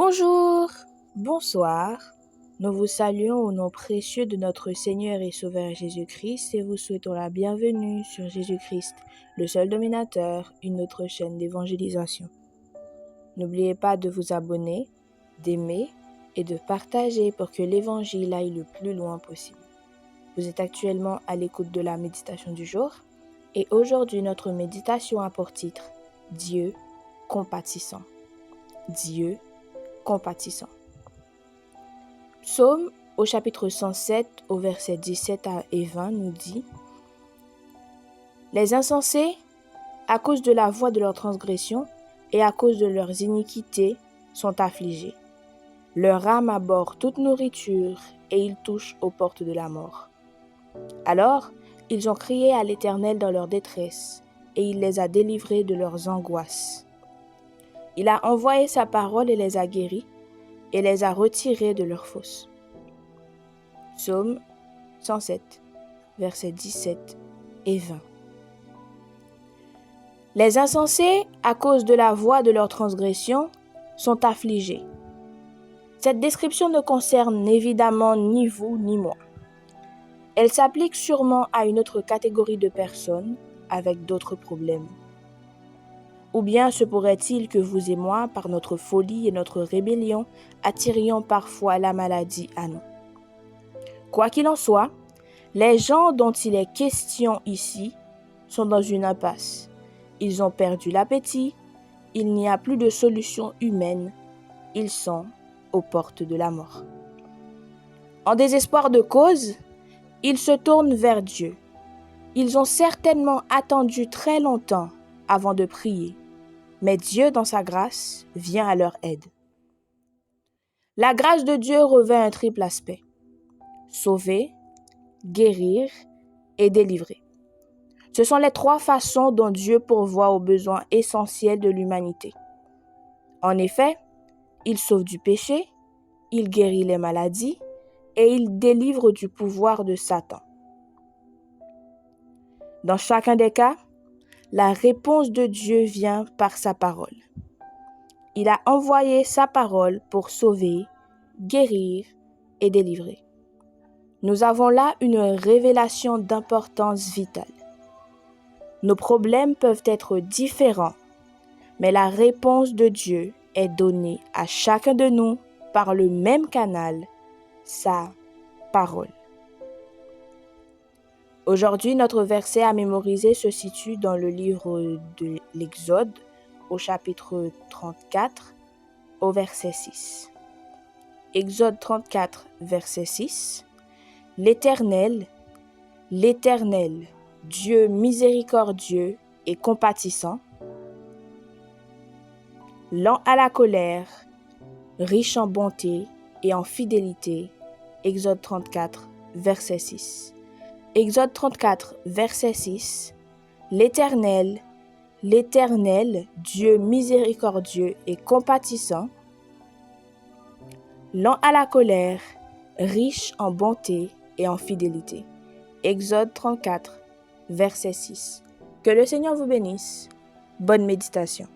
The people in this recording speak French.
Bonjour, bonsoir. Nous vous saluons au nom précieux de notre Seigneur et Sauveur Jésus-Christ et vous souhaitons la bienvenue sur Jésus-Christ, le seul dominateur, une autre chaîne d'évangélisation. N'oubliez pas de vous abonner, d'aimer et de partager pour que l'Évangile aille le plus loin possible. Vous êtes actuellement à l'écoute de la méditation du jour et aujourd'hui notre méditation a pour titre « Dieu compatissant ». Dieu compatissant. Psaume au chapitre 107 au verset 17 et 20 nous dit « Les insensés, à cause de la voix de leur transgression et à cause de leurs iniquités, sont affligés. Leur âme abhorre toute nourriture et ils touchent aux portes de la mort. Alors, ils ont crié à l'Éternel dans leur détresse et il les a délivrés de leurs angoisses. Il a envoyé sa parole et les a guéris et les a retirés de leurs fosses. » Psaume 107, versets 17 et 20. Les insensés, à cause de la voix de leur transgression, sont affligés. Cette description ne concerne évidemment ni vous ni moi. Elle s'applique sûrement à une autre catégorie de personnes avec d'autres problèmes. Ou bien se pourrait-il que vous et moi, par notre folie et notre rébellion, attirions parfois la maladie à nous. Quoi qu'il en soit, les gens dont il est question ici sont dans une impasse. Ils ont perdu l'appétit, il n'y a plus de solution humaine, ils sont aux portes de la mort. En désespoir de cause, ils se tournent vers Dieu. Ils ont certainement attendu très longtemps avant de prier. Mais Dieu, dans sa grâce, vient à leur aide. La grâce de Dieu revêt un triple aspect: sauver, guérir et délivrer. Ce sont les trois façons dont Dieu pourvoit aux besoins essentiels de l'humanité. En effet, il sauve du péché, il guérit les maladies et il délivre du pouvoir de Satan. Dans chacun des cas, la réponse de Dieu vient par sa parole. Il a envoyé sa parole pour sauver, guérir et délivrer. Nous avons là une révélation d'importance vitale. Nos problèmes peuvent être différents, mais la réponse de Dieu est donnée à chacun de nous par le même canal, sa parole. Aujourd'hui, notre verset à mémoriser se situe dans le livre de l'Exode, au chapitre 34, au verset 6. Exode 34, verset 6. L'Éternel, Dieu miséricordieux et compatissant, lent à la colère, riche en bonté et en fidélité. Exode 34, verset 6. Exode 34, verset 6. L'Éternel, Dieu miséricordieux et compatissant, lent à la colère, riche en bonté et en fidélité. Exode 34, verset 6. Que le Seigneur vous bénisse. Bonne méditation.